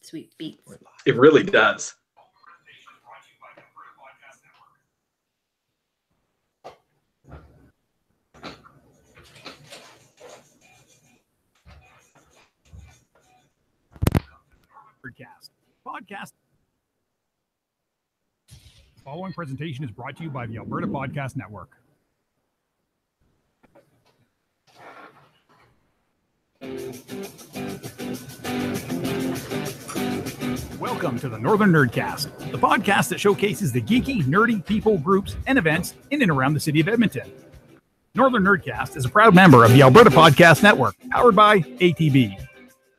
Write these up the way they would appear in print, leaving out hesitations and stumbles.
Sweet beats. It really does. Podcast. The following presentation is brought to you by the Alberta Podcast Network. Welcome to the Northern Nerdcast, the podcast that showcases the geeky, nerdy people, groups, and events in and around the city of Edmonton. Northern Nerdcast is a proud member of the Alberta Podcast Network, powered by ATB.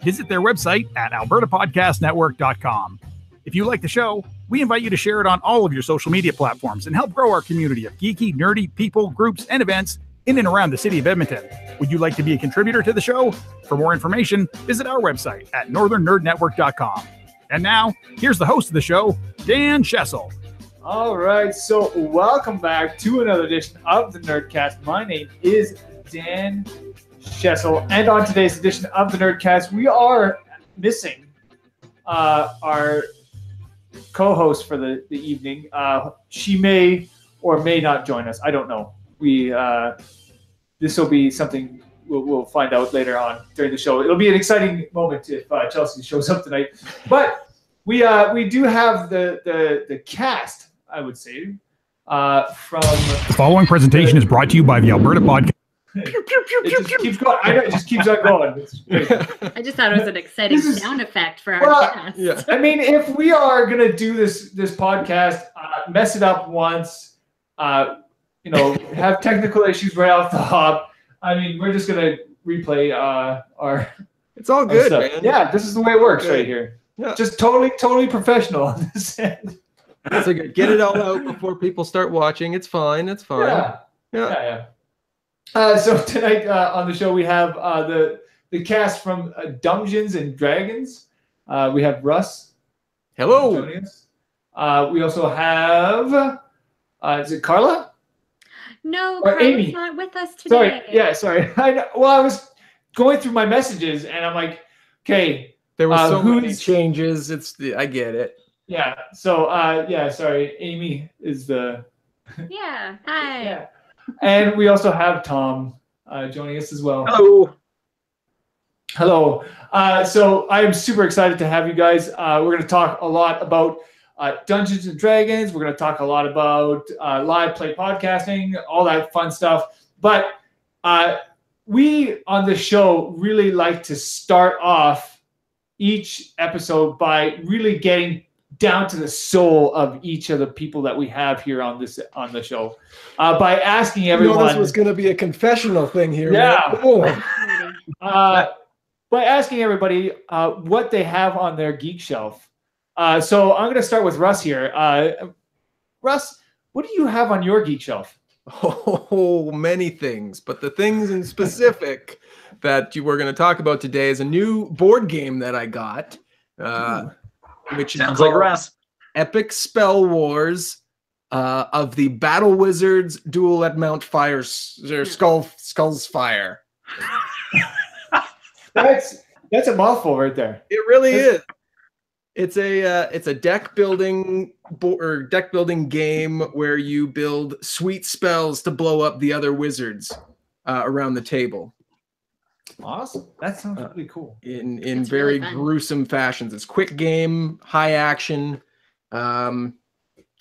Visit their website at albertapodcastnetwork.com. If you like the show, we invite you to share it on all of your social media platforms and help grow our community of geeky, nerdy people, groups, and events in and around the city of Edmonton. Would you like to be a contributor to the show? For more information, visit our website at northernnerdnetwork.com. And now, here's the host of the show, Dan Chelsea. All right, so welcome back to another edition of the Nerdcast. My name is Dan Chelsea, and on today's edition of the Nerdcast, we are missing our co-host for the evening. She may or may not join us. I don't know. This will be something we'll find out later on during the show. It'll be an exciting moment if Chelsea shows up tonight. But we do have the cast, I would say, from... The following presentation is brought to you by the Alberta Podcast. It just keeps going. I know, it just keeps on going. It's great. I just thought it was an exciting sound effect for our cast. Yeah. I mean, if we are going to do this podcast, mess it up once, have technical issues right off the hop, I mean, we're just going to replay our... It's all good, man. Yeah, this is the way it works right here. Yeah. Just totally professional on this end. That's a good. Get it all out before people start watching. It's fine. It's fine. Yeah. So tonight on the show we have the cast from Dumbgeons and Dragons. We have Russ. Hello. We also have is it Carla? No, or Carla's Amy. not with us today. Sorry. I was going through my messages and I'm like, okay, there were so many changes. I get it. Yeah. So sorry. Amy is the. Yeah. Hi. Yeah. And we also have Tom joining us as well. Hello. So I am super excited to have you guys. We're going to talk a lot about Dungeons and Dragons. We're going to talk a lot about live play podcasting, all that fun stuff. But we on the show really like to start off each episode by really getting down to the soul of each of the people that we have here on the show, by asking everyone. This was going to be a confessional thing here. Yeah. By asking everybody what they have on their geek shelf. So I'm going to start with Russ here. Russ, what do you have on your geek shelf? Oh, many things, but the things in specific that we're going to talk about today is a new board game that I got. Which sounds like Russ. Epic Spell Wars of the Battle Wizards Duel at Mount Fire, Skulls Fire. That's a mouthful right there. It really is. It's a deck building game where you build sweet spells to blow up the other wizards around the table. Awesome. That sounds really cool. In very really gruesome fashions. It's quick game, high action. And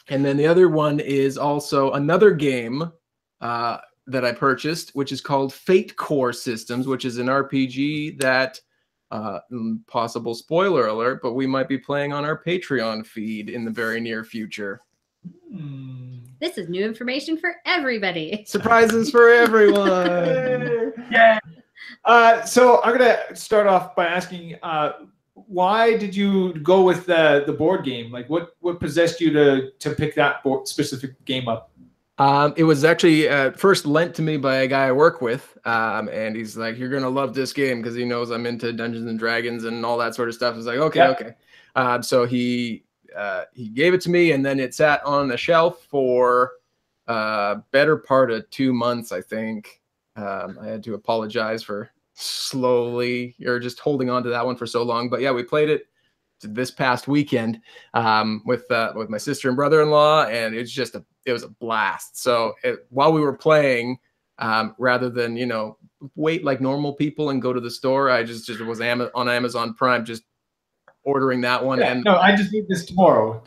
then the other one is also another game that I purchased, which is called Fate Core Systems, which is an RPG that, possible spoiler alert, but we might be playing on our Patreon feed in the very near future. This is new information for everybody. Surprises for everyone. Yeah. So I'm going to start off by asking, why did you go with the board game? Like, what possessed you to pick that specific game up? It was actually first lent to me by a guy I work with, and he's like, "You're gonna love this game," because he knows I'm into Dungeons and Dragons and all that sort of stuff. I was like, "Okay." So he gave it to me, and then it sat on the shelf for better part of 2 months, I think. I had to apologize for slowly or just holding on to that one for so long, but yeah, we played it this past weekend with my sister and brother-in-law, and it was a blast. So while we were playing, rather than wait like normal people and go to the store, I just was on Amazon Prime, just ordering that one. Yeah, and no, I just need this tomorrow.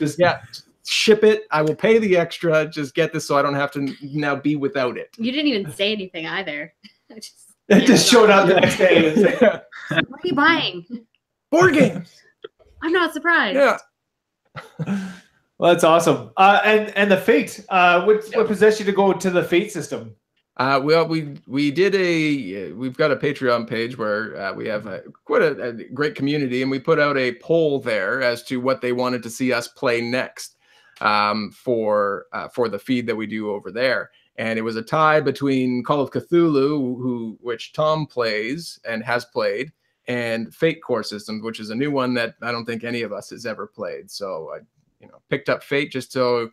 Ship it. I will pay the extra. Just get this so I don't have to now be without it. You didn't even say anything either. It just showed up the next day. And it's like, what are you buying? Board games. I'm not surprised. Yeah. Well, that's awesome. And the Fate. What possessed you to go to the Fate system? Well, we've got a Patreon page where we have quite a great community, and we put out a poll there as to what they wanted to see us play next for the feed that we do over there. And it was a tie between Call of Cthulhu, which Tom plays and has played, and Fate Core Systems, which is a new one that I don't think any of us has ever played. So I picked up Fate just so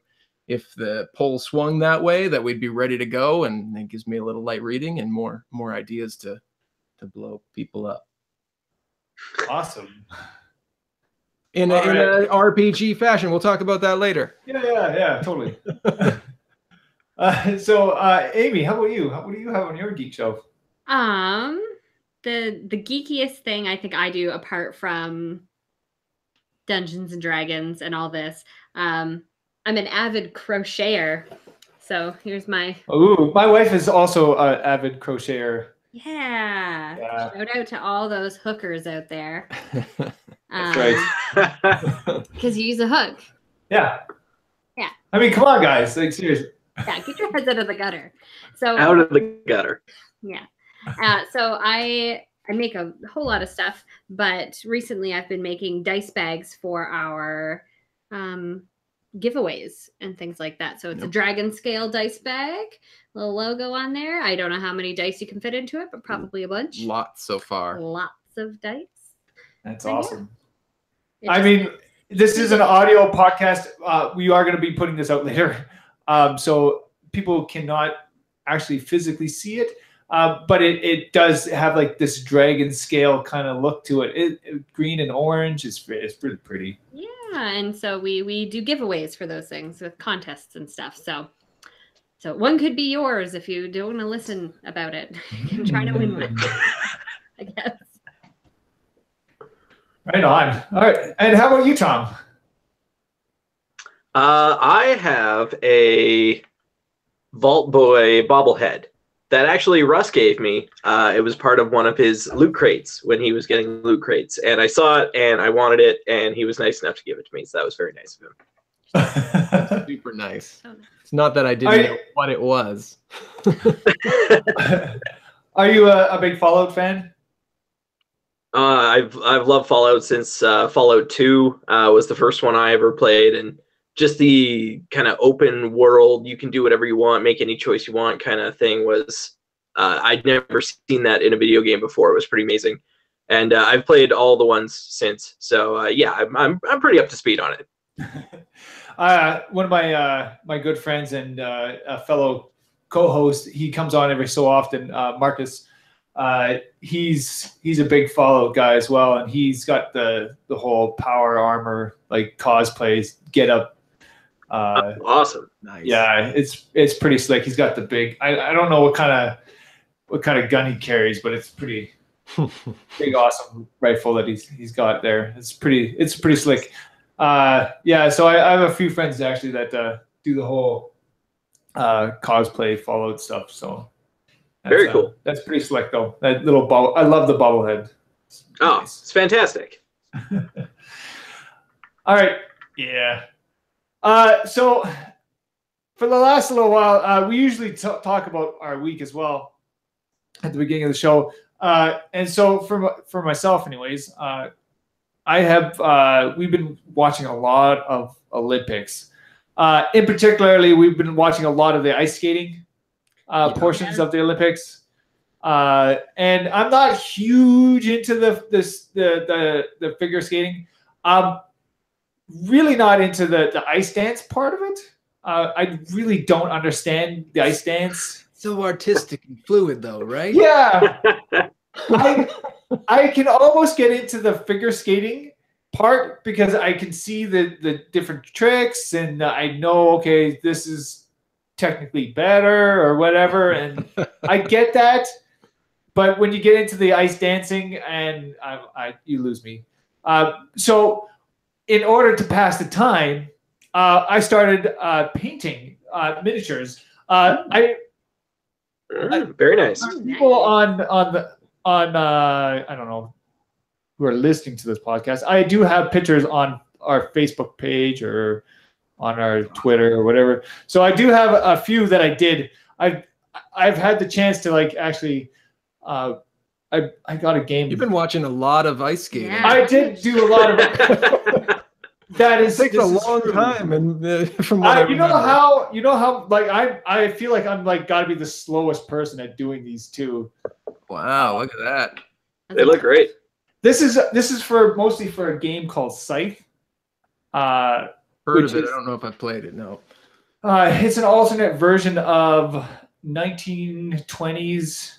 if the poll swung that way, that we'd be ready to go, and it gives me a little light reading and more ideas to blow people up. Awesome. In a RPG fashion. We'll talk about that later. Yeah, totally. So, Amy, how about you? What do you have on your geek shelf? The geekiest thing I think I do, apart from Dungeons and Dragons and all this, I'm an avid crocheter. So here's my. Ooh, my wife is also an avid crocheter. Yeah. Shout out to all those hookers out there. That's right. Because you use a hook. Yeah. Yeah. I mean, come on, guys. Like, seriously. Yeah, get your heads out of the gutter. So out of the gutter. Yeah. So I make a whole lot of stuff, but recently I've been making dice bags for our giveaways and things like that. So it's a dragon scale dice bag, little logo on there. I don't know how many dice you can fit into it, but probably a bunch. Lots so far. Lots of dice. That's awesome. Yeah. I mean, this is an audio podcast. We are going to be putting this out later. So people cannot actually physically see it. But it does have like this dragon scale kind of look to it. Green and orange. It's really pretty. Yeah, and so we do giveaways for those things with contests and stuff. So one could be yours if you don't want to listen about it. You can try to win one, I guess. Right on. All right. And how about you, Tom? I have a Vault Boy bobblehead that actually Russ gave me. It was part of one of his loot crates when he was getting loot crates. And I saw it and I wanted it, and he was nice enough to give it to me. So that was very nice of him. Super nice. It's not that I didn't know what it was. Are you a big Fallout fan? I've loved Fallout since Fallout 2 was the first one I ever played, and just the kind of open world, you can do whatever you want, make any choice you want kind of thing was, I'd never seen that in a video game before. It was pretty amazing. And I've played all the ones since. So yeah, I'm pretty up to speed on it. One of my good friends and a fellow co-host, he comes on every so often, Marcus. He's a big Fallout guy as well, and he's got the whole power armor like cosplay get up. Awesome. Nice. Yeah, it's pretty slick. He's got the big. I don't know what kind of gun he carries, but it's pretty big, awesome rifle that he's got there. It's pretty slick. Yeah. So I have a few friends actually that do the whole cosplay Fallout stuff. So. Very cool. That's pretty slick, though. That little bubble. I love the bobblehead. It's fantastic. All right. Yeah. So for the last little while, we usually talk about our week as well at the beginning of the show. And so for myself, anyways, we've been watching a lot of Olympics. In particularly, we've been watching a lot of the ice skating. Portions of the Olympics, and I'm not huge into the figure skating. I'm really not into the ice dance part of it. I really don't understand the ice dance. So artistic and fluid, though, right? Yeah, I can almost get into the figure skating, part because I can see the different tricks, and I know, okay, this is technically better or whatever, and I get that. But when you get into the ice dancing, and you lose me. So in order to pass the time, I started painting miniatures. Very nice. People on I don't know who are listening to this podcast. I do have pictures on our Facebook page or on our Twitter or whatever. So I do have a few that I did. I've had the chance to like actually. I got a game. You've been watching a lot of ice skating. Yeah. I did do a lot of it. It takes a long time, and from what I you know how like I feel like I'm like got to be the slowest person at doing these too. Wow, look at that. They look great. This is mostly for a game called Scythe. Heard of it? I don't know if I've played it. No. It's an alternate version of 1920s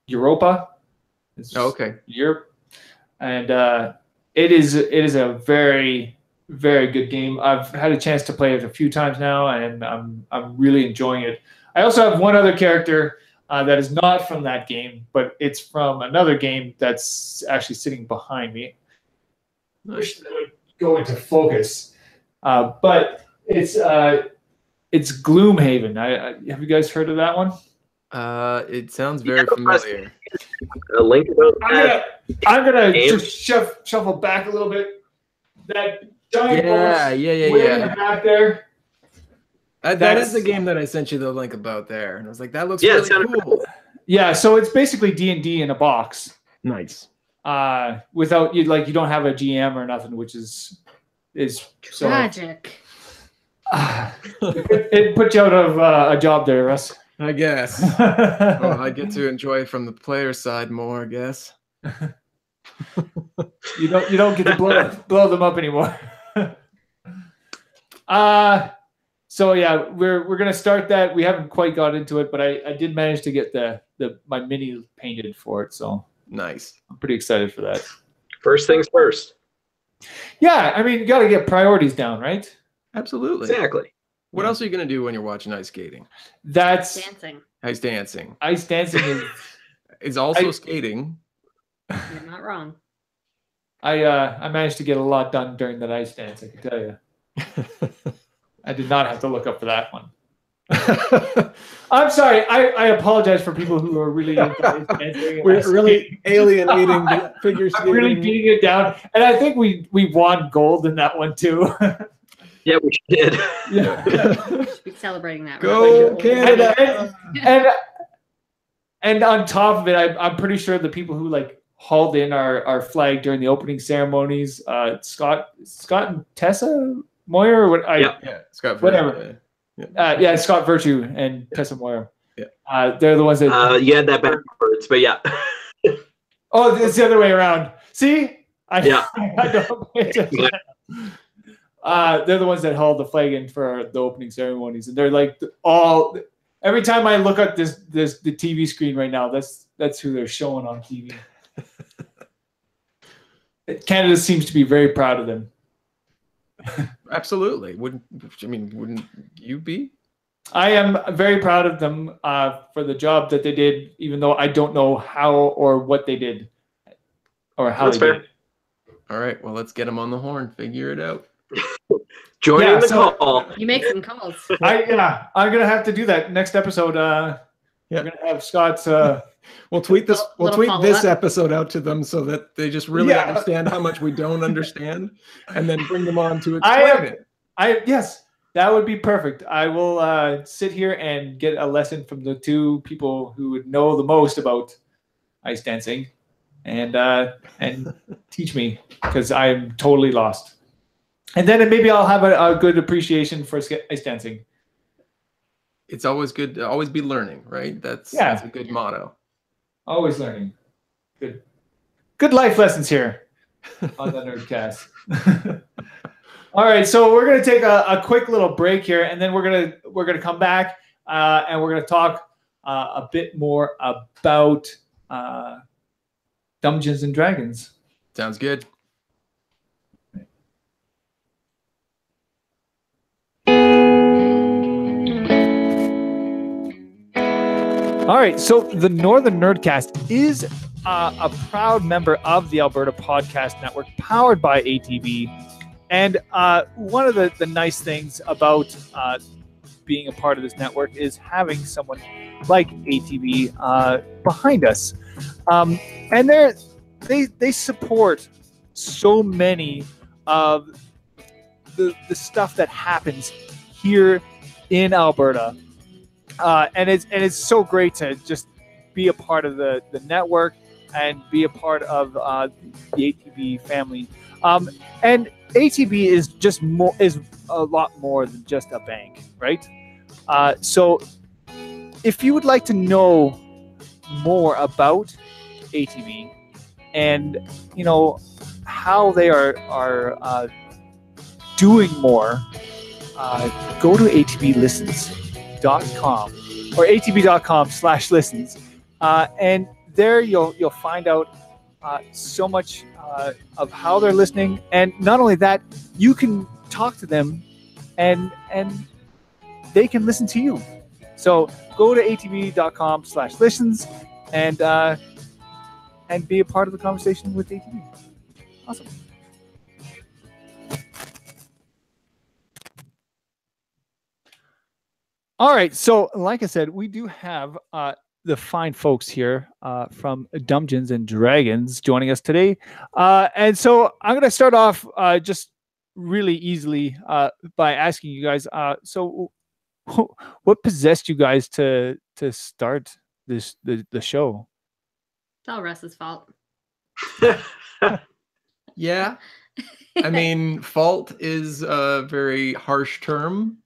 Europa. Okay. Europe, and it is a very, very good game. I've had a chance to play it a few times now, and I'm really enjoying it. I also have one other character that is not from that game, but it's from another game that's actually sitting behind me. I wish that would go into focus, but it's Gloomhaven. Have you guys heard of that one? It sounds very familiar. A link about that. I'm gonna just shuffle back a little bit. That giant yeah. back there. That is the game that I sent you the link about there, and I was like, that looks really cool. Yeah, so it's basically D&D in a box. Nice. Without you don't have a GM or nothing, which is so Tragic. it put you out of a job there, Russ. I guess. Well, I get to enjoy from the player side more, I guess. You don't get to blow them up anymore. So yeah, we're gonna start that. We haven't quite got into it, but I did manage to get my mini painted for it, so nice. I'm pretty excited for that. First things first. Yeah, I mean, you got to get priorities down, right? Absolutely. Exactly. What else are you going to do when you're watching ice skating? That's Dancing. Ice dancing. Ice dancing is also skating. You're not wrong. I managed to get a lot done during that ice dance, I can tell you. I did not have to look up for that one. I'm sorry. I apologize for people who are really into ice dancing. We're really alienating the figure skating. I'm really beating it down. And I think we won gold in that one too. Yeah, we did. Yeah. Should be celebrating that. Go Canada! And on top of it, I'm pretty sure the people who hauled in our flag during the opening ceremonies, Scott and Tessa Moyer, or what? Scott. Whatever. Scott Virtue and Tessa Moyer. Yeah. They're the ones that. You had that backwards, but yeah. Oh, it's the other way around. See? I don't pay attention. They're the ones that hauled the flag in for the opening ceremonies, and they're every time I look at the TV screen right now, that's who they're showing on TV. Canada seems to be very proud of them. Absolutely. Wouldn't you be? I am very proud of them for the job that they did, even though I don't know how or what they did or how That's they fair. did it. All right. Well, let's get them on the horn. Figure it out. Joining the call. You make some calls. I'm gonna have to do that next episode. We're gonna have Scott's. We'll tweet this. We'll tweet follow-up. this episode out to them so that they just really understand how much we don't understand, and then bring them on to explain it. Yes, that would be perfect. I will sit here and get a lesson from the two people who would know the most about ice dancing, and teach me, because I am totally lost. And then maybe I'll have a good appreciation for ice dancing. It's always good to always be learning, right? That's a good motto. Always learning. Good life lessons here on the Nerdcast. All right, so we're gonna take a quick little break here, and then we're gonna come back and we're gonna talk a bit more about Dumbgeons and Dragons. Sounds good. All right, so the Northern Nerdcast is a proud member of the Alberta Podcast Network, powered by ATB. And one of the nice things about being a part of this network is having someone like ATB behind us. And they support so many of the stuff that happens here in Alberta. And it's so great to just be a part of the network and be a part of the ATB family. And ATB is a lot more than just a bank, right? So if you would like to know more about ATB and how they are doing more, go to atblistens.com or atb.com/listens, and there you'll find out so much of how they're listening, and not only that, you can talk to them and they can listen to you. So go to atb.com/listens and be a part of the conversation with ATB. Awesome. All right, so like I said, we do have the fine folks here from Dumbgeons and Dragons joining us today. And so I'm going to start off just really easily by asking you guys, so what possessed you guys to start the show? It's all Russ's fault. Yeah. I mean, fault is a very harsh term.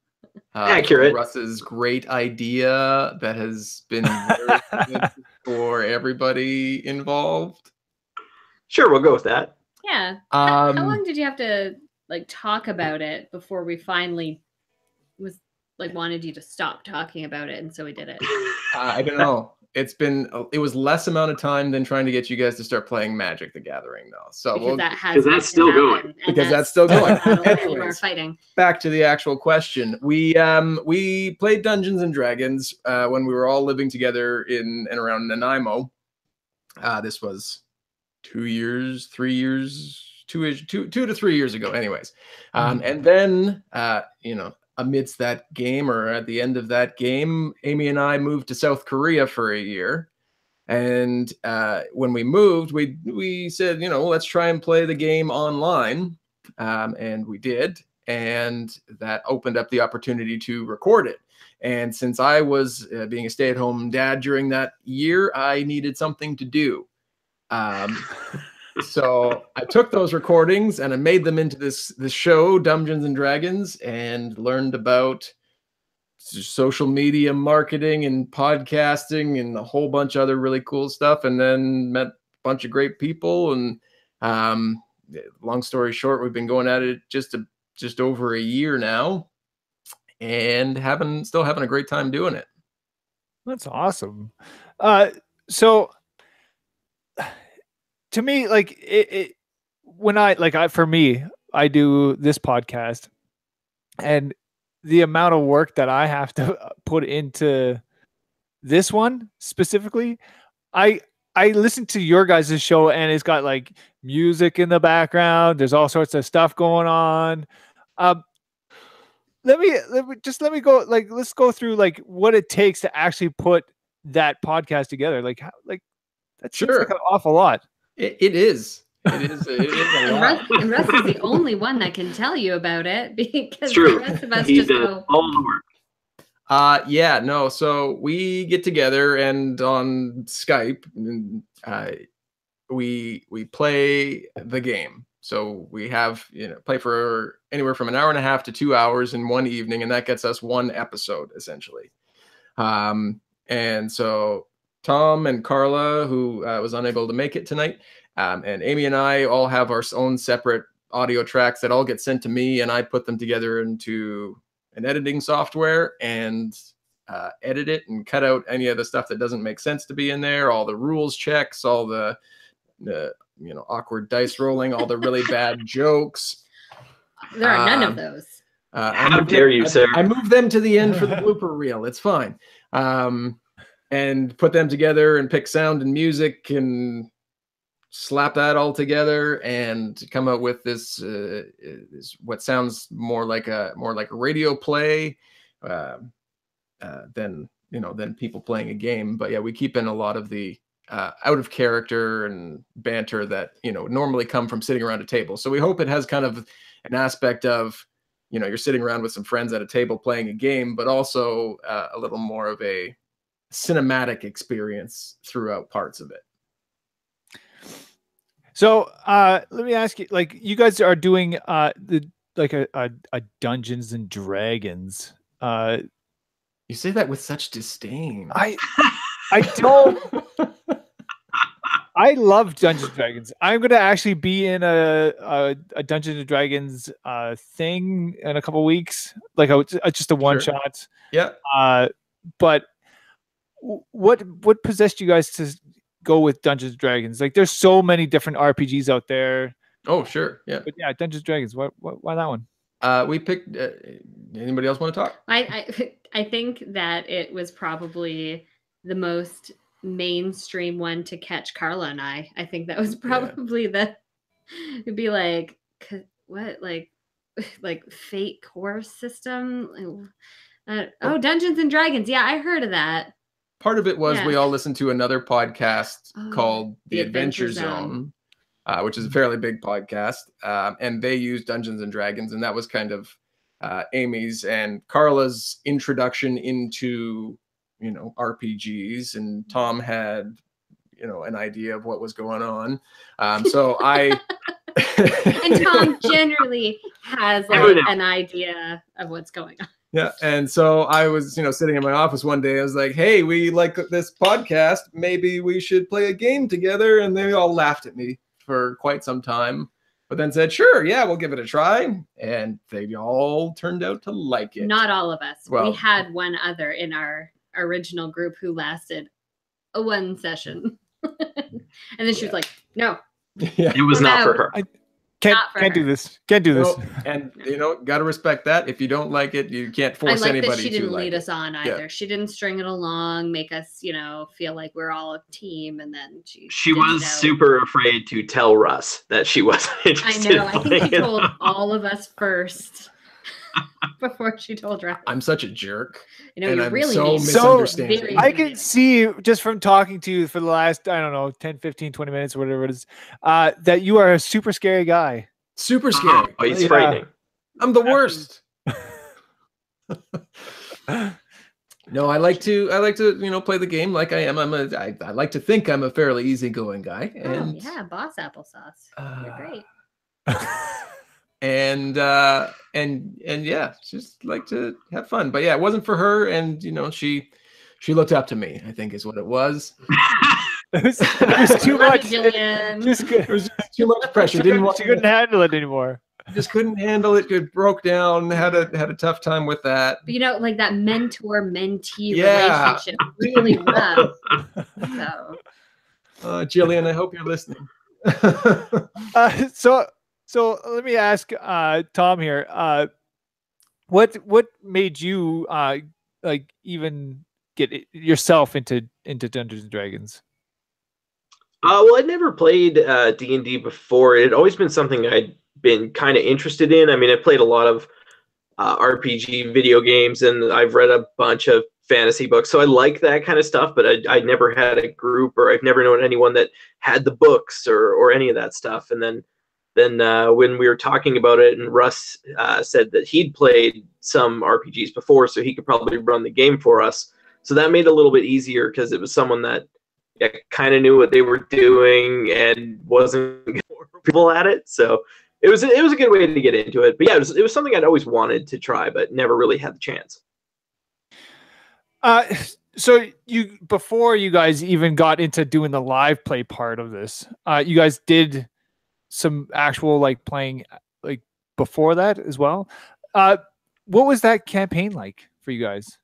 Accurate. Russ's great idea that has been very good for everybody involved. Sure, we'll go with that. Yeah. How long did you have to talk about it before we finally wanted you to stop talking about it, and so we did it? I don't know. It was less amount of time than trying to get you guys to start playing Magic the Gathering, though. So because that's still going. Because that's still going. Anyways, fighting. Back to the actual question. We played Dungeons and Dragons when we were all living together in and around Nanaimo. This was 2 to 3 years ago. Anyways, and then amidst that game, or at the end of that game, Amy and I moved to South Korea for a year. And when we moved, we said, let's try and play the game online. And we did. And that opened up the opportunity to record it. And since I was being a stay-at-home dad during that year, I needed something to do. So I took those recordings and I made them into this show, Dumbgeons and Dragons, and learned about social media marketing and podcasting and a whole bunch of other really cool stuff. And then met a bunch of great people. And long story short, we've been going at it just over a year now, and still having a great time doing it. That's awesome. So to me, for me, I do this podcast, and the amount of work that I have to put into this one specifically, I listen to your guys' show, and it's got music in the background. There's all sorts of stuff going on. Let me go. Let's go through what it takes to actually put that podcast together. That seems like an awful lot. It is. It is a lot. And Russ is the only one that can tell you about it, because the rest of us he just does go. all the work. So we get together, and on Skype, we play the game. So we have play for anywhere from an hour and a half to 2 hours in one evening, and that gets us one episode essentially. And so Tom and Carla, who was unable to make it tonight, and Amy and I all have our own separate audio tracks that all get sent to me, and I put them together into an editing software and edit it and cut out any of the stuff that doesn't make sense to be in there, all the rules checks, all the awkward dice rolling, all the really bad jokes. There are none of those. How dare you, sir? I moved them to the end for the blooper reel. It's fine. and put them together and pick sound and music and slap that all together and come out with this what sounds more like a radio play than people playing a game. But yeah, we keep in a lot of the out of character and banter that normally come from sitting around a table. So we hope it has kind of an aspect of you're sitting around with some friends at a table playing a game, but also a little more of a cinematic experience throughout parts of it. So let me ask you, like, you guys are doing a Dungeons and Dragons. You say that with such disdain. I don't. I love Dungeons and Dragons. I'm gonna actually be in a Dungeons and Dragons thing in a couple weeks, like just a one shot. Yeah. But what possessed you guys to go with Dungeons and Dragons? Like, there's so many different RPGs out there. Oh, sure, yeah. But yeah, Dungeons and Dragons. Why that one? We picked. Anybody else want to talk? I think that it was probably the most mainstream one to catch Carla and I. I think that was probably it'd be like what like Fate core system. Dungeons and Dragons. Yeah, I heard of that. Part of it was we all listened to another podcast called The Adventure Zone, which is a fairly big podcast, and they used Dungeons and Dragons, and that was kind of Amy's and Carla's introduction into RPGs, and Tom had an idea of what was going on. So I and Tom generally has an idea of what's going on. Yeah, and so I was, sitting in my office one day. I was like, "Hey, we like this podcast. Maybe we should play a game together." And they all laughed at me for quite some time, but then said, "Sure, yeah, we'll give it a try." And they all turned out to like it. Not all of us. Well, we had one other in our original group who lasted one session, and then she was like, "No, it was not for her." Can't do this. Can't do this. And got to respect that. If you don't like it, you can't force anybody that she didn't to lead us it. on either. Yeah. She didn't string it along, make us, feel like we're all a team, and then she was super afraid to tell Russ that she wasn't interested. I know. I think she told all of us first before she told Russ. I'm such a jerk. And you're really so misunderstanding. I can see just from talking to you for the last, I don't know, 10, 15, 20 minutes or whatever it is, that you are a super scary guy. Super scary. Oh, he's frightening. I'm the worst. No, I like to play the game like I am. I like to think I'm a fairly easygoing guy. And boss applesauce. You're great. And yeah, just like to have fun. But yeah, it wasn't for her, and she looked up to me, I think is what it was. It was too much. It was too much pressure. She couldn't handle it anymore. Just couldn't handle it. It broke down. Had a tough time with that. But like that mentor-mentee relationship really rough. So, Jillian, I hope you're listening. So let me ask Tom here. What made you even get yourself into Dungeons and Dragons? Well, I'd never played D&D before. It had always been something I'd been kind of interested in. I mean, I played a lot of RPG video games, and I've read a bunch of fantasy books, so I like that kind of stuff, but I'd never had a group, or I've never known anyone that had the books or any of that stuff. And then when we were talking about it, and Russ said that he'd played some RPGs before, so he could probably run the game for us. So that made it a little bit easier, because it was someone that kind of knew what they were doing and wasn't people at it. So it was a good way to get into it. But yeah, it was something I'd always wanted to try, but never really had the chance. So before you guys even got into doing the live play part of this, you guys did some actual playing before that as well. What was that campaign like for you guys?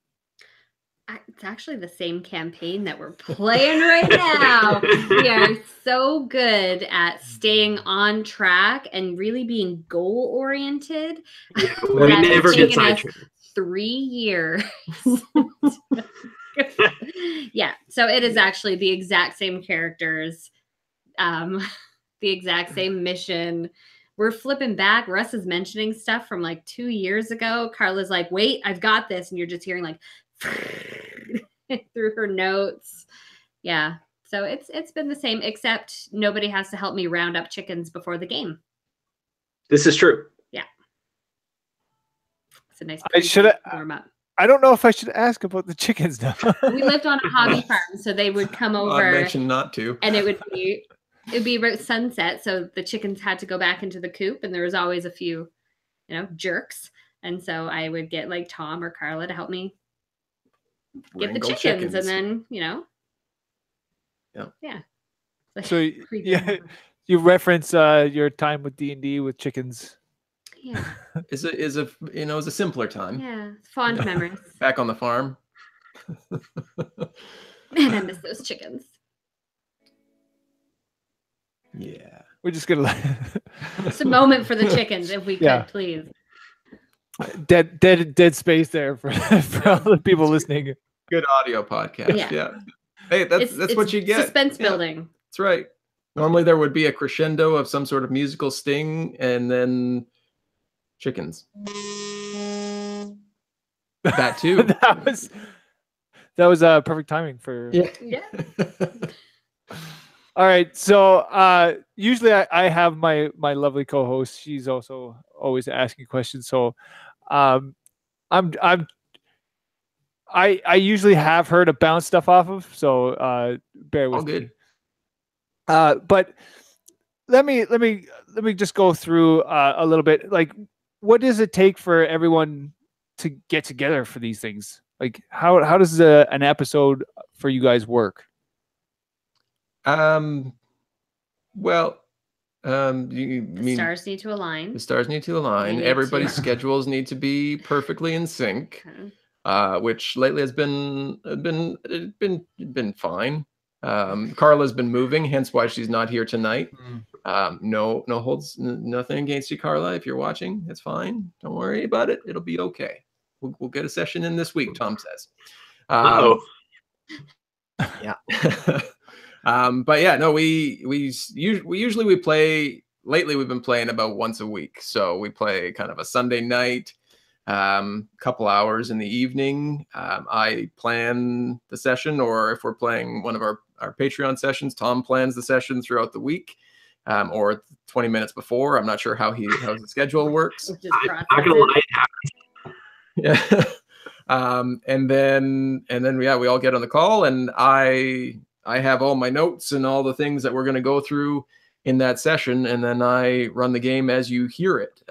It's actually the same campaign that we're playing right now. We are so good at staying on track and really being goal oriented. We never get sidetracked. 3 years Yeah, so it is actually the exact same characters, the exact same mission. We're flipping back. Russ is mentioning stuff from like 2 years ago. Carla's like, wait, I've got this. And you're just hearing like through her notes. Yeah. So it's been the same, except nobody has to help me round up chickens before the game. This is true. Yeah. It's a nice warm up. I don't know if I should ask about the chickens now. We lived on a hobby farm, so they would come over. I mentioned not to. And it would be about sunset, so the chickens had to go back into the coop, and there was always a few, jerks. And so I would get like Tom or Carla to help me get the chickens. And then, Yeah. So you reference your time with D&D with chickens. Yeah. Is a simpler time. Yeah. Fond memories. Back on the farm. Man, I miss those chickens. Yeah. We're just gonna Just a moment for the chickens, if we could, please. Dead space there for all the people listening. Good audio podcast. Yeah. Hey, that's what you get. Suspense building. That's right. Normally there would be a crescendo of some sort of musical sting, and then chickens. That too. that was perfect timing for. Yeah. All right, so usually I have my lovely co-host. She's also always asking questions. So, I usually have her to bounce stuff off of. So bear with me. But let me just go through a little bit. Like, what does it take for everyone to get together for these things? Like, how does an episode for you guys work? The Stars need to align. The stars need to align. Everybody's schedules need to be perfectly in sync, which lately has been fine. Carla's been moving, hence why she's not here tonight. No holds, nothing against you, Carla. If you're watching, it's fine. Don't worry about it. It'll be okay. We'll get a session in this week, Tom says. Yeah. But yeah, no, we usually play. Lately, we've been playing about once a week. So we play kind of a Sunday night, couple hours in the evening. I plan the session, or if we're playing one of our Patreon sessions, Tom plans the session throughout the week, or 20 minutes before. I'm not sure how the schedule works. I'm not gonna lie, it happens. Yeah. And then we all get on the call, and I have all my notes and all the things that we're going to go through in that session, and then I run the game as you hear it.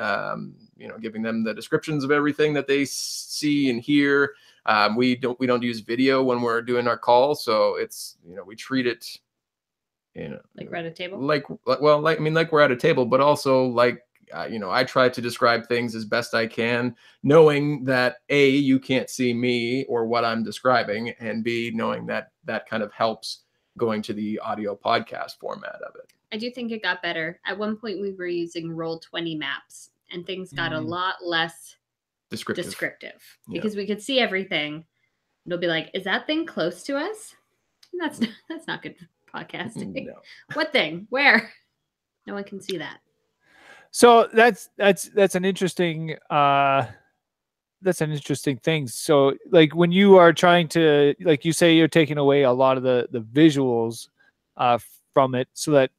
Giving them the descriptions of everything that they see and hear. We don't use video when we're doing our call, so it's we treat it like we're at a table. Like we're at a table, but also I try to describe things as best I can, knowing that A, you can't see me or what I'm describing, and B, knowing that kind of helps going to the audio podcast format of it. I do think it got better. At one point, we were using Roll20 maps, and things got a lot less descriptive because we could see everything. It'll be like, is that thing close to us? And that's not good podcasting. No. What thing? Where? No one can see that. So that's an interesting thing. So like when you are trying to, like you say, you're taking away a lot of the visuals from it, so that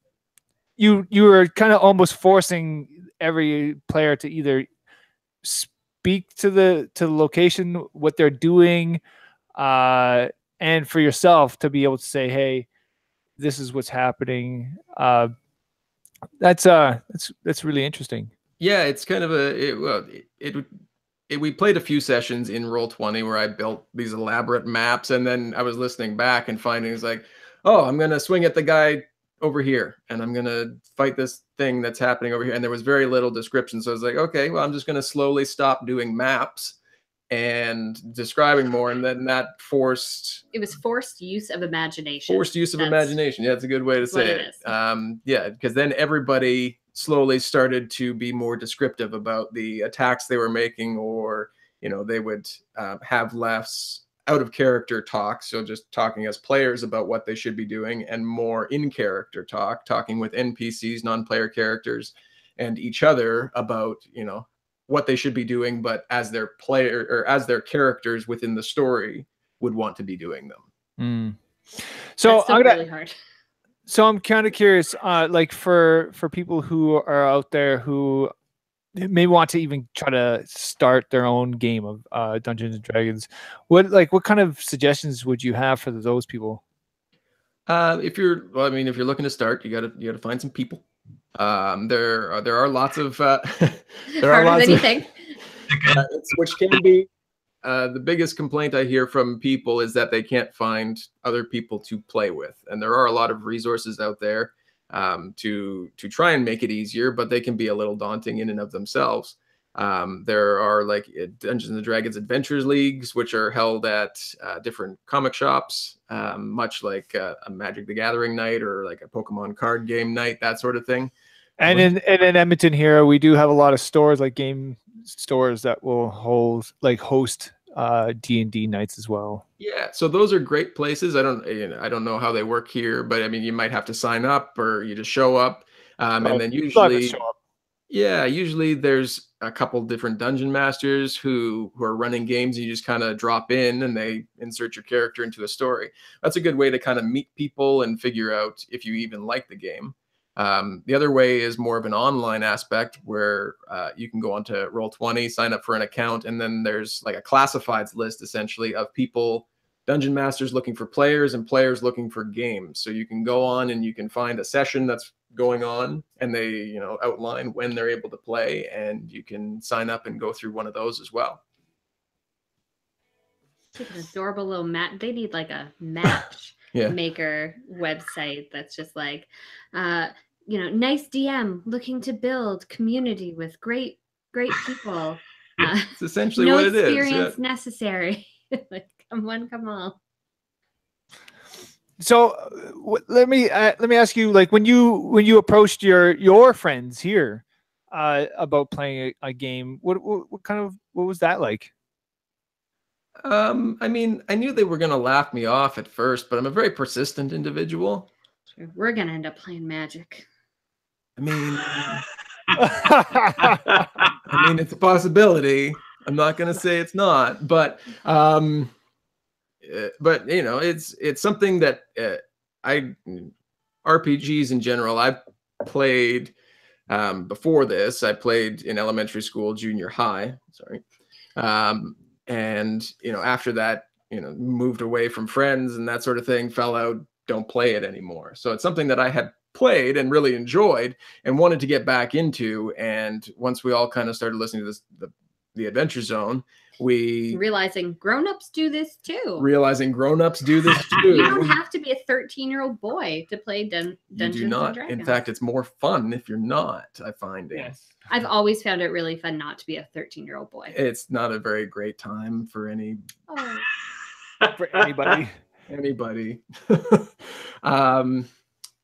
you are kind of almost forcing every player to either speak to the location, what they're doing, and for yourself to be able to say, hey, this is what's happening. That's really interesting. Yeah, it's kind of we played a few sessions in Roll20 where I built these elaborate maps, and then I was listening back and finding it's like, oh, I'm gonna swing at the guy over here, and I'm gonna fight this thing that's happening over here, and there was very little description. So I was like, okay, well, I'm just gonna slowly stop doing maps and describing more, and then that forced use of imagination. Yeah, that's a good way to say it. Yeah, because then everybody slowly started to be more descriptive about the attacks they were making, or they would have less out of character talk, so just talking as players about what they should be doing, and more in character talk, talking with NPCs, non-player characters, and each other about, you know, what they should be doing, but as their player or as their characters within the story would want to be doing them. So That's really hard. So I'm kind of curious, like for people who are out there who may want to even try to start their own game of Dungeons and Dragons, what kind of suggestions would you have for those people? If you're looking to start, you gotta find some people. There are lots of there are lots of things, which can be the biggest complaint I hear from people is that they can't find other people to play with, and there are a lot of resources out there to try and make it easier, but they can be a little daunting in and of themselves. There are like Dungeons and Dragons Adventures Leagues, which are held at different comic shops, much like a Magic the Gathering night or like a Pokemon card game night, that sort of thing. And in Edmonton here, we do have a lot of stores, like game stores, that will host D&D nights as well. Yeah, so those are great places. I don't know how they work here, but I mean, you might have to sign up or you just show up, and then usually there's a couple different dungeon masters who are running games. You just kind of drop in and they insert your character into a story. That's a good way to kind of meet people and figure out if you even like the game. The other way is more of an online aspect where you can go onto Roll20, sign up for an account, and then there's like a classifieds list essentially of people, dungeon masters looking for players and players looking for games. So you can go on and you can find a session that's going on, and they, you know, outline when they're able to play, and you can sign up and go through one of those as well. It's like an adorable little mat. They need like a match maker website that's just like, you know, nice DM looking to build community with great people. It's essentially what it is. No experience necessary. Like, come on, come on. So let me ask you, like, when you approached your friends here about playing a game, what was that like? I mean, I knew they were going to laugh me off at first, but I'm a very persistent individual. We're going to end up playing Magic. I mean, it's a possibility. I'm not going to say it's not, but you know, it's something that RPGs in general, I've played before this. I played in elementary school, junior high, and, you know, after that, you know, moved away from friends and that sort of thing, fell out, don't play it anymore. So it's something that I had played and really enjoyed and wanted to get back into. And once we all kind of started listening to the Adventure Zone, realizing grown-ups do this too. You don't have to be a 13-year-old boy to play Dungeons and Dragons. In fact, it's more fun if you're not, I find. Yes. I've always found it really fun not to be a 13-year-old boy. It's not a very great time for for anybody.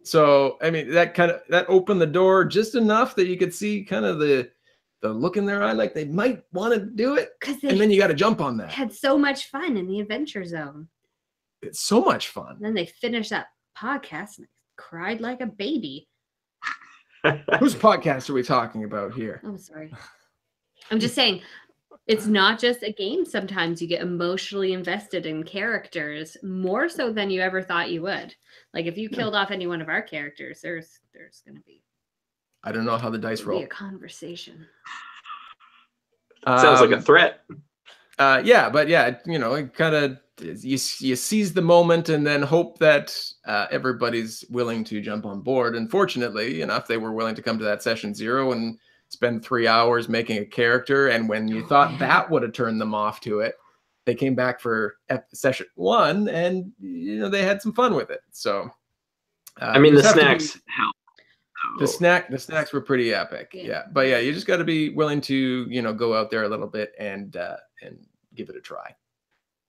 So, I mean, that opened the door just enough that you could see kind of the look in their eye, like they might want to do it. And then you got to jump on that. Had so much fun in the Adventure Zone. It's so much fun. And then they finished that podcast and I cried like a baby. Whose podcast are we talking about here? Oh, sorry. I'm just saying, it's not just a game. Sometimes you get emotionally invested in characters more so than you ever thought you would. Like if you killed off any one of our characters, there's going to be. I don't know how the dice roll. Be a conversation. Sounds like a threat. Yeah, but yeah, you know, it kind of you seize the moment and then hope that everybody's willing to jump on board. And fortunately enough, they were willing to come to that session 0 and spend 3 hours making a character. And when you thought that would have turned them off to it, they came back for session 1, and you know they had some fun with it. So, I mean, the snacks help. The snacks were pretty epic. Yeah. But yeah, you just got to be willing to, you know, go out there a little bit and give it a try.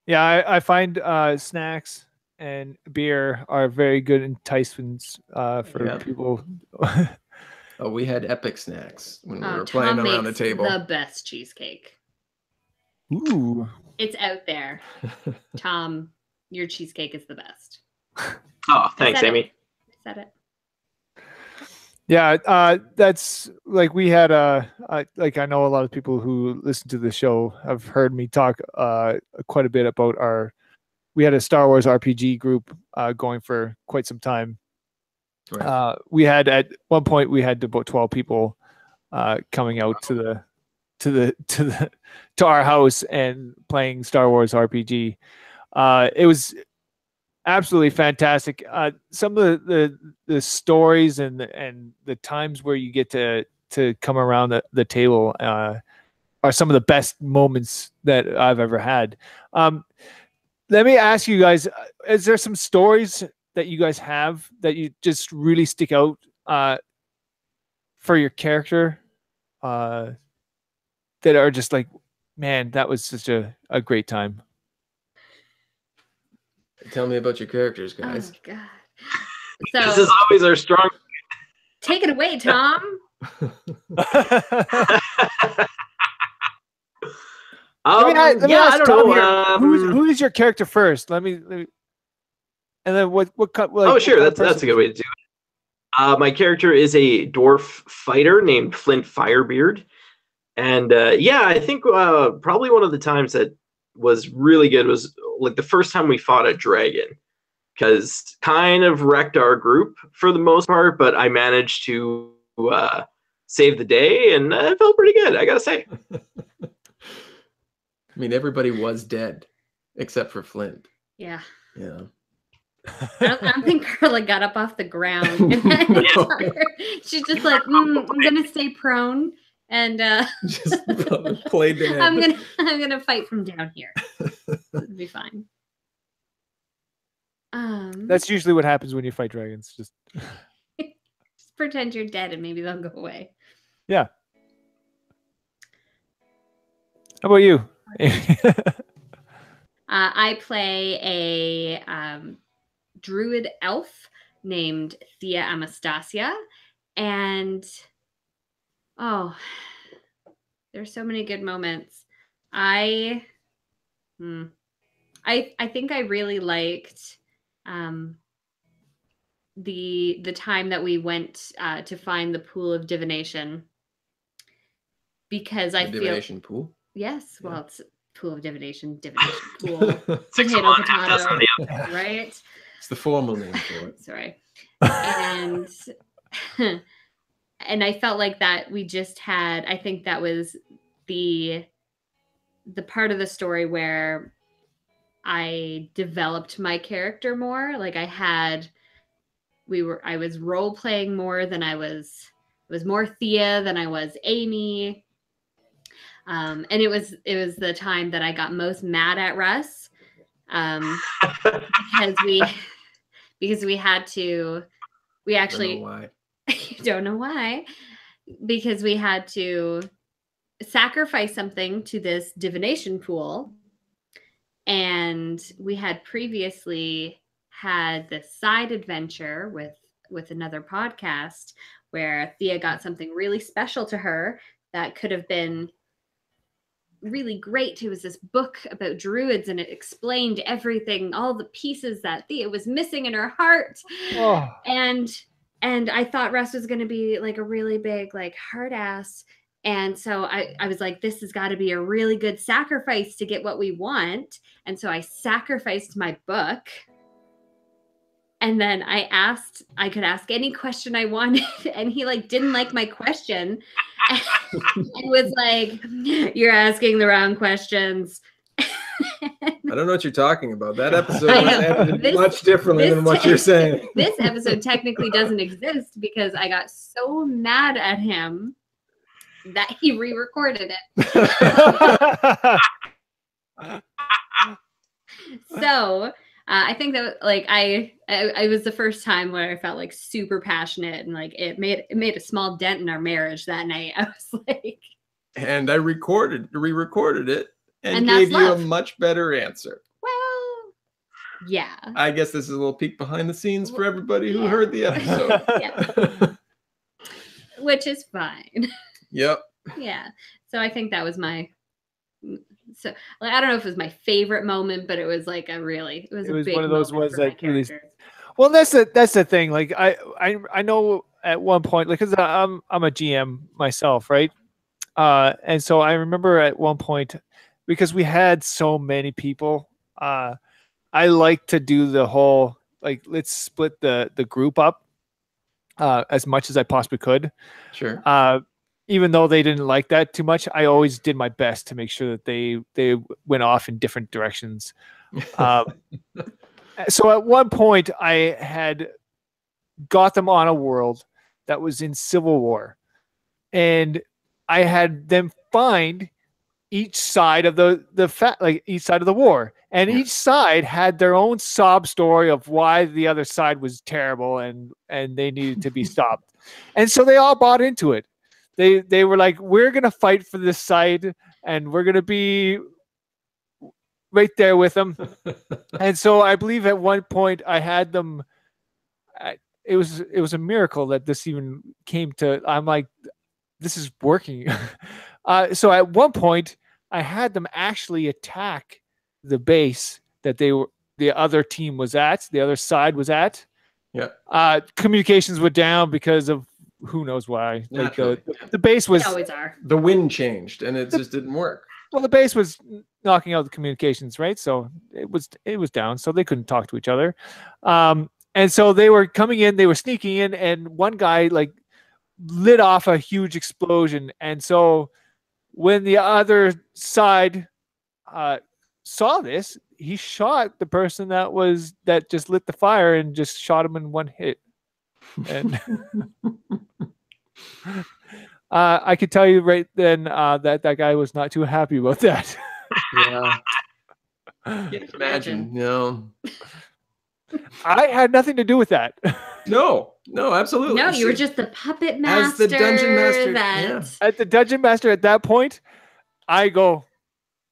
Yeah, I find snacks and beer are very good enticements for people. Oh, we had epic snacks when we were playing Tom around the table. The best cheesecake. Ooh. It's out there. Tom, your cheesecake is the best. Oh, thanks, Amy. I said it. Yeah, that's like we had like I know a lot of people who listen to the show have heard me talk quite a bit about we had a Star Wars RPG group going for quite some time. Right. We had at one point we had about 12 people coming out to our house and playing Star Wars RPG. It was absolutely fantastic. Some of the stories and the times where you get to come around the table are some of the best moments that I've ever had. Let me ask you guys: is there some stories that you guys have that you just really stick out for your character that are just like, man, that was such a great time? Tell me about your characters, guys. Oh God. So This is always our strong. take it away, Tom. I don't know. Who is your character first? Let me and then what like, oh, sure. what That's a good way to do it. My character is a dwarf fighter named Flint Firebeard, and yeah, I think probably one of the times that was really good was like the first time we fought a dragon, because kind of wrecked our group for the most part, but I managed to save the day, and it felt pretty good, I gotta say. I mean, everybody was dead except for Flint. Yeah. Yeah. I don't think Carla got up off the ground. She's just like, I'm gonna stay prone and just play dead. I'm gonna fight from down here. It'll be fine. That's usually what happens when you fight dragons. Just pretend you're dead and maybe they'll go away. Yeah. How about you? I play a druid elf named Thea Anastasia, and there's so many good moments. I think I really liked the time that we went to find the pool of divination, because I feel divination pool. Yes, well, it's a pool of divination pool, potato, right? It's the formal name for it. Sorry. And and I felt like that we just had, I think that was the part of the story where I developed my character more. Like I was role playing more than I was more Thea than I was Amy. And it was the time that I got most mad at Russ, because we actually don't know why. you don't know why, because we had to sacrifice something to this divination pool, and we had previously had this side adventure with another podcast where Thea got something really special to her that could have been really great. It was this book about druids, and it explained everything, all the pieces that Thea was missing in her heart. Oh. And I thought Russ was going to be like a really big, like, hard ass. And so I was like, this has got to be a really good sacrifice to get what we want. And so I sacrificed my book. And then I could ask any question I wanted, and he like didn't like my question and was like, you're asking the wrong questions. I don't know what you're talking about. That episode was edited much differently than what you're saying. This episode technically doesn't exist because I got so mad at him that he re-recorded it. So I think that like I was the first time where I felt like super passionate, and like it made a small dent in our marriage that night. I was like, and I re-recorded it and gave you a much better answer. Well, yeah. I guess this is a little peek behind the scenes for everybody who heard the episode. Yeah. Which is fine. Yep. Yeah. So I think that was my so like, I don't know if it was my favorite moment, but it was like it was a big one of those moment ones for my that really. characters. Well, that's the thing. Like I know at one point, like, because I'm a GM myself, right? And so I remember at one point, because we had so many people, I like to do the whole like let's split the group up as much as I possibly could. Sure. Even though they didn't like that too much, I always did my best to make sure that they went off in different directions. So at one point, I had got them on a world that was in civil war, and I had them find each side of each side of the war, and each side had their own sob story of why the other side was terrible and they needed to be stopped. And so they all bought into it. They were like, we're gonna fight for this side, and we're gonna be right there with them. And so I believe at one point I had them. It was a miracle that this even came to. I'm like, this is working. So at one point I had them actually attack the base that the other team was at, the other side was at. Yeah. Communications were down because of who knows why. Like the base was. They always are. The wind changed and it just didn't work. Well, the base was knocking out the communications, right? So it was down, so they couldn't talk to each other. And so they were coming in, they were sneaking in, and one guy like lit off a huge explosion. And so when the other side saw this, he shot the person that just lit the fire and just shot him in one hit. And I could tell you right then that guy was not too happy about that. Yeah. Can't imagine. No. I had nothing to do with that. No, absolutely. No, you were just the puppet master. As the dungeon master. At the dungeon master at that point, I go.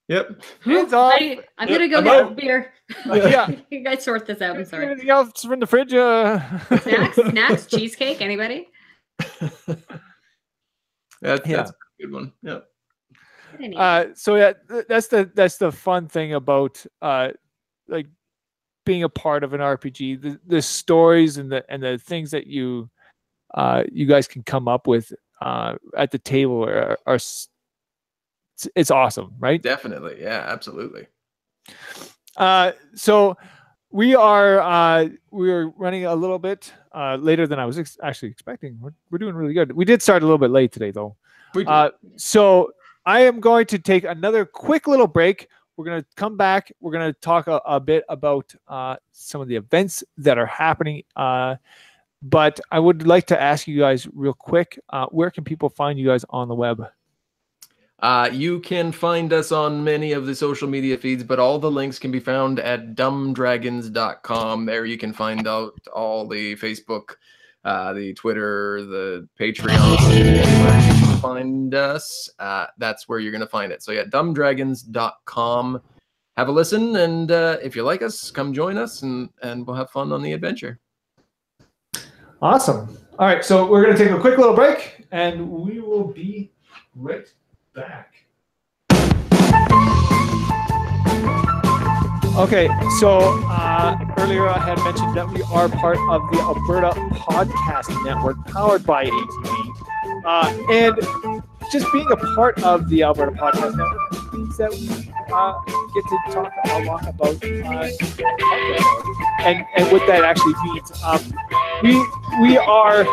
Yep. Hands off. I'm gonna go get a beer. Yeah. You guys sort this out. I'm sorry. Anything else from the fridge? Snacks, cheesecake. Anybody? That's a good one. Yeah. So yeah, that's the fun thing about like being a part of an RPG. The stories and the things that you guys can come up with at the table are it's awesome, right? Definitely. Yeah, absolutely. So we're running a little bit later than I was actually expecting. We're doing really good. We did start a little bit late today, though. So I am going to take another quick little break. We're going to come back. We're going to talk a bit about some of the events that are happening. But I would like to ask you guys real quick, where can people find you guys on the web? You can find us on many of the social media feeds, but all the links can be found at dumbdragons.com. There you can find out all the Facebook, the Twitter, the Patreon. Anywhere you can find us, that's where you're going to find it. So yeah, dumbdragons.com. Have a listen, and if you like us, come join us, and we'll have fun on the adventure. Awesome. All right, so we're going to take a quick little break, and we will be right back. Okay, so earlier I had mentioned that we are part of the Alberta Podcast Network, powered by ATV. And just being a part of the Alberta Podcast Network means that we get to talk a lot about and what that actually means. We are,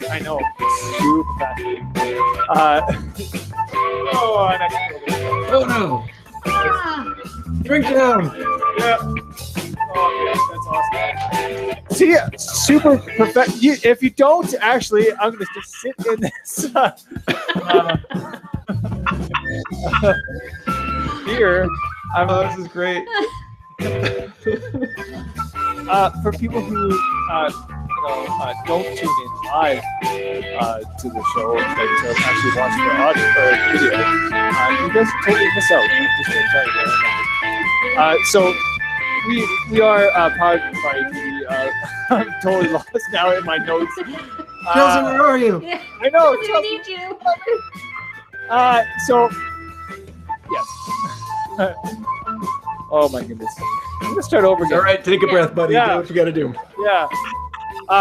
I know, super fascinating. Oh no! Drink down! Yeah. Oh, yes, that's awesome. See, super perfect. If you don't, actually, I'm going to just sit in this here. This is great. For people who don't tune in live to the show, but actually watch the audio or video, you guys totally miss out. Just to tell you that. So we are powered by the. I'm totally lost now in my notes. Chelsea, where are you? Yeah. I know. We need you. So Yes. Oh my goodness. I'm gonna start over again. All right, take a breath, buddy. Yeah. Do what you got to do. Yeah.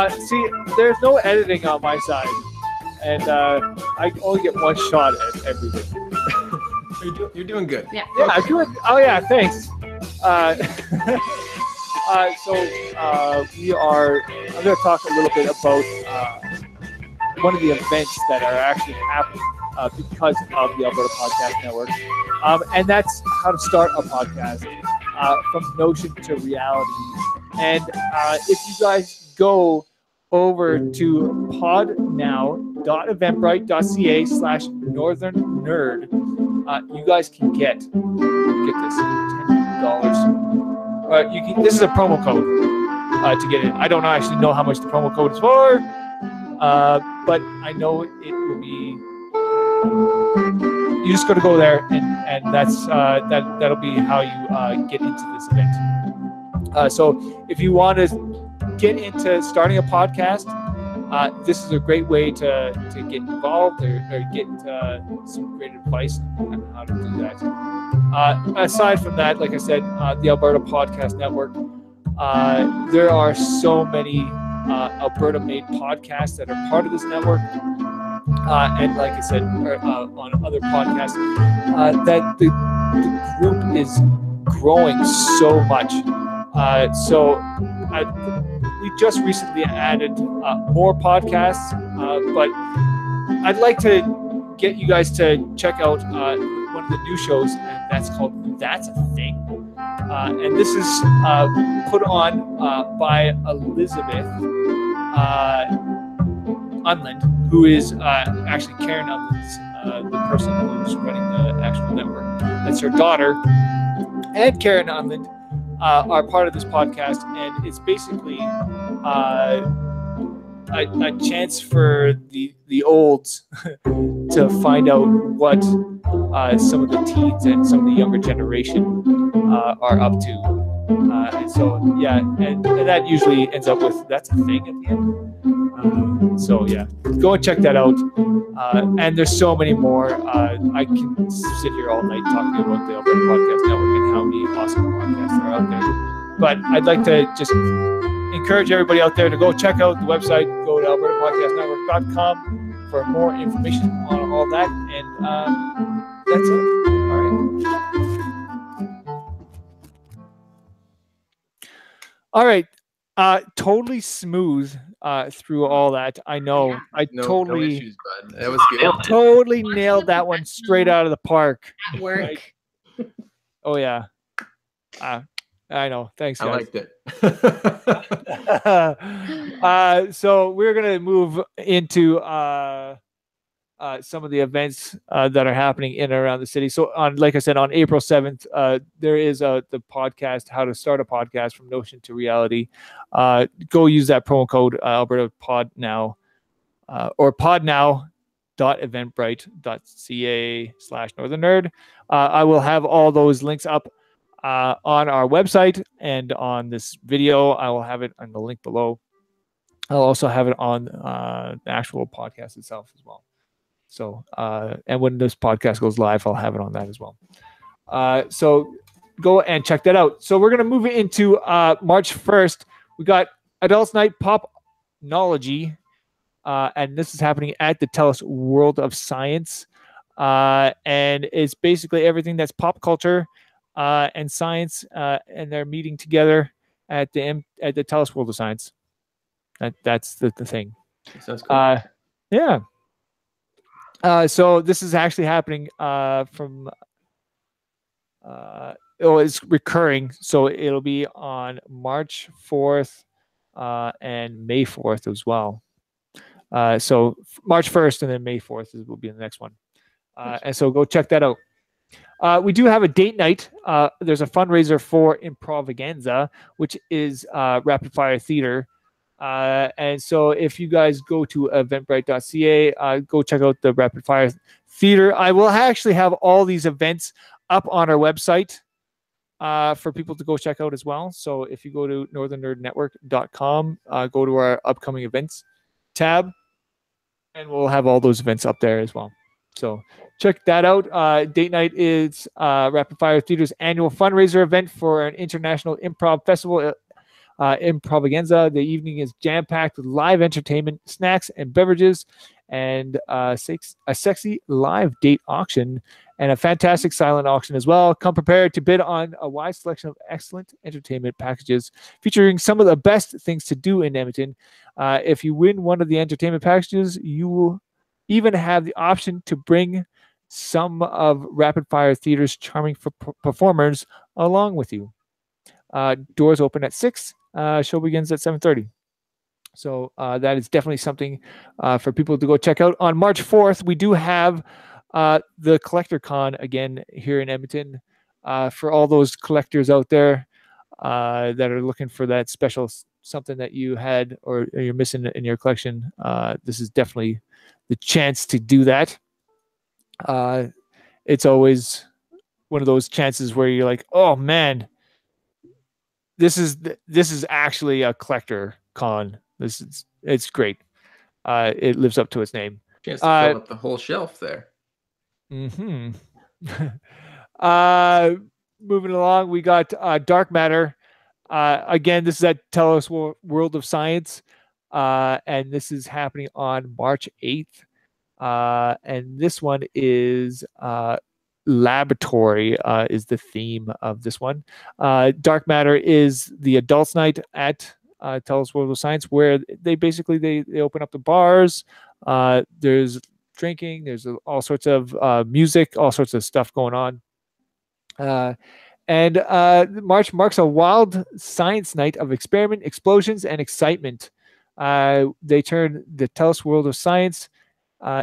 See, there's no editing on my side, and I only get one shot at everything. You're doing good. Yeah. Yeah, I'm doing. Oh yeah, thanks. We are. I'm going to talk a little bit about one of the events that are actually happening because of the Alberta Podcast Network, and that's how to start a podcast from notion to reality. And if you guys go over to podnow.eventbrite.ca/northern-nerd, you guys can get this $10. This is a promo code to get it. I don't actually know how much the promo code is for, but I know it will be. You just got to go there, and that's that'll be how you get into this event. So if you want to get into starting a podcast, this is a great way to get involved or get some great advice on how to do that. Aside from that, like I said, the Alberta Podcast Network, there are so many Alberta-made podcasts that are part of this network. And like I said, on other podcasts, that the group is growing so much. We just recently added more podcasts, but I'd like to get you guys to check out one of the new shows, and that's called That's a Thing. And this is put on by Elizabeth Unland, who is actually Karen Unland's the person who's running the actual network. That's her daughter. And Karen Unland are part of this podcast, and it's basically a chance for the olds to find out what some of the teens and some of the younger generation are up to. And so, yeah, and that usually ends up with That's a Thing at the end. So, yeah, go and check that out. And there's so many more. I can sit here all night talking about the Alberta Podcast Network and how many awesome podcasts are out there. But I'd like to just encourage everybody out there to go check out the website. Go to albertapodcastnetwork.com for more information on all that. And that's it. All right. All right. Totally smooth through all that. I know. Yeah. I No totally issues, bud. That was good. totally nailed that one straight out of the park. At work. Oh yeah. I know. Thanks, I guys. liked it. So we're gonna move into some of the events that are happening in and around the city. So like I said, on April 7th, there is the podcast, How to Start a Podcast from Notion to Reality. Go use that promo code Alberta Pod Now or podnow.eventbrite.ca/northern-nerd. I will have all those links up on our website and on this video. I will have it on the link below. I'll also have it on the actual podcast itself as well. So, and when this podcast goes live, I'll have it on that as well. So go and check that out. So we're going to move into March 1st. We got Adults Night Popnology, and this is happening at the TELUS World of Science. And it's basically everything that's pop culture and science, and they're meeting together at the TELUS World of Science. That's the thing. Sounds cool. Yeah. So this is actually happening from it's recurring, so it'll be on March 4th and May 4th as well. So March 1st and then May 4th will be the next one. And so go check that out. We do have a date night. There's a fundraiser for Improvaganza, which is rapid fire theater. And so if you guys go to eventbrite.ca, go check out the Rapid Fire Theater. I will actually have all these events up on our website for people to go check out as well. So if you go to northernnerdnetwork.com, go to our upcoming events tab, and we'll have all those events up there as well. So check that out. Date night is Rapid Fire Theater's annual fundraiser event for an international improv festival, Improvagenza. The evening is jam-packed with live entertainment, snacks, and beverages, and a sexy live date auction, and a fantastic silent auction as well. Come prepared to bid on a wide selection of excellent entertainment packages featuring some of the best things to do in Edmonton. If you win one of the entertainment packages, you will even have the option to bring some of Rapid Fire Theater's charming performers along with you. Doors open at 6. Show begins at 7:30. So that is definitely something for people to go check out. On March 4th, we do have the Collector Con again here in Edmonton. For all those collectors out there that are looking for that special something that you had or you're missing in your collection, this is definitely the chance to do that. It's always one of those chances where you're like, oh man, this is actually a collector con. It's great. It lives up to its name. Chance to fill up the whole shelf there. Mm-hmm. Moving along, we got Dark Matter. Again, this is at Tell Us World of Science, and this is happening on March 8th. And this one is laboratory is the theme of this one. Dark Matter is the adults' night at Tell Us World of Science, where they basically they open up the bars. There's drinking. There's all sorts of music, all sorts of stuff going on. And March marks a wild science night of experiment, explosions, and excitement. They turn the Tell Us World of Science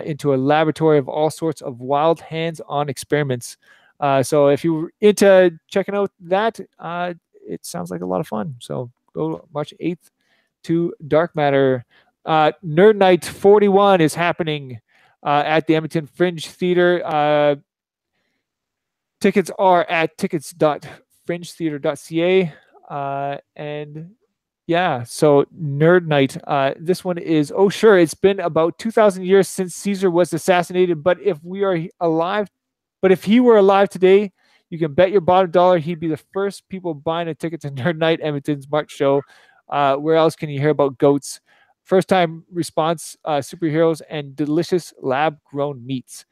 into a laboratory of all sorts of wild hands-on experiments. So if you're into checking out that, it sounds like a lot of fun. So go March 8th to Dark Matter. Nerd Night 41 is happening at the Edmonton Fringe Theater. Tickets are at tickets.fringetheater.ca. And yeah, so Nerd Night. This one is, oh sure, it's been about 2,000 years since Caesar was assassinated, but if he were alive today, you can bet your bottom dollar he'd be the first people buying a ticket to Nerd Night, Edmonton's March show. Where else can you hear about goats? First time response, superheroes, and delicious lab-grown meats.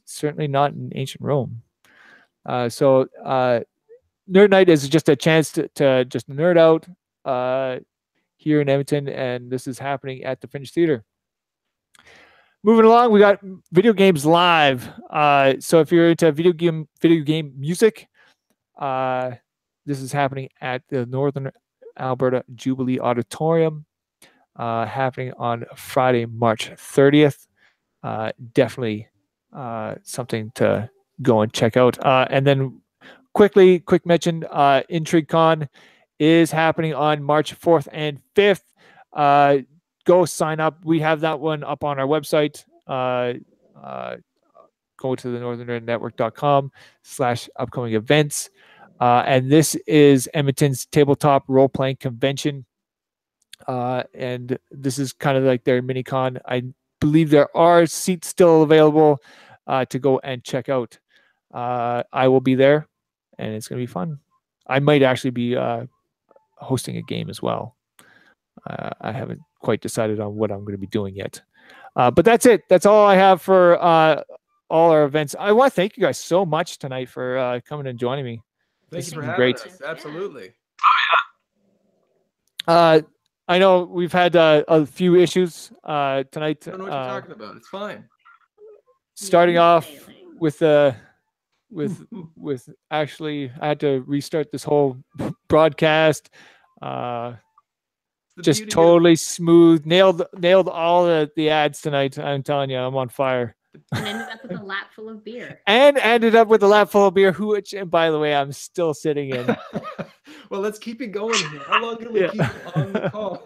Certainly not in ancient Rome. So Nerd Night is just a chance to just nerd out here in Edmonton, and this is happening at the Fringe Theater. Moving along, we got Video Games Live. So if you're into video game music, this is happening at the Northern Alberta Jubilee Auditorium, happening on Friday, March 30th. Definitely something to go and check out. And then quick mention, IntrigueCon is happening on March 4th and 5th. Go sign up. We have that one up on our website. Go to the northernernetwork.com/upcoming events. And this is Edmonton's tabletop role-playing convention. And this is kind of like their mini con. I believe there are seats still available to go and check out. I will be there, and it's going to be fun. I might actually be hosting a game as well. I haven't quite decided on what I'm going to be doing yet. But that's it. That's all I have for all our events. I want to thank you guys so much tonight for coming and joining me. Thank you for having us. Absolutely. I know we've had a few issues tonight. I don't know what you're talking about. It's fine. Starting off with actually, I had to restart this whole broadcast. Just totally smooth. Nailed all the ads tonight. I'm telling you, I'm on fire. And ended up with a lap full of beer. And which, and by the way, I'm still sitting in. Well, let's keep it going here. How long can we keep it on the call?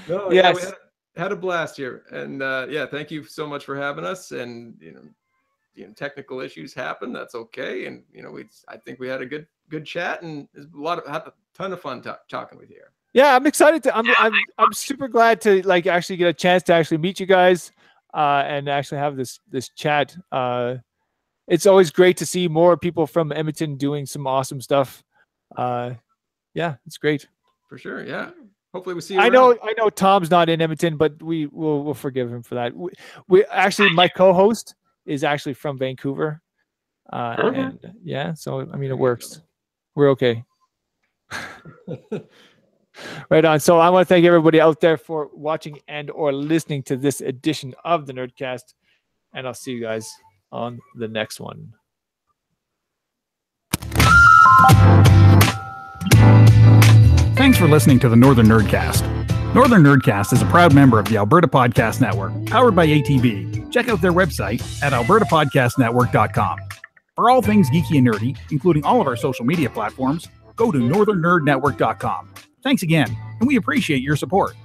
No, yes. We had a blast here, and thank you so much for having us. And technical issues happen. That's okay. And I think we had a good chat, and there's had a ton of fun talking with you. Yeah, I'm excited to. I'm super glad to actually get a chance to actually meet you guys. and actually have this chat. It's always great to see more people from Edmonton doing some awesome stuff. Yeah, it's great. For sure. Yeah. Hopefully we see you I around. know Tom's not in Edmonton, but we'll forgive him for that. We actually, my co-host is actually from Vancouver. And yeah, so I mean it works. We're okay. Right on. So I want to thank everybody out there for watching and or listening to this edition of the Nerdcast, and I'll see you guys on the next one. Thanks for listening to the Northern Nerdcast. Northern Nerdcast is a proud member of the Alberta Podcast Network, powered by ATB. Check out their website at albertapodcastnetwork.com. For all things geeky and nerdy, including all of our social media platforms, go to northernnerdnetwork.com. Thanks again, and we appreciate your support.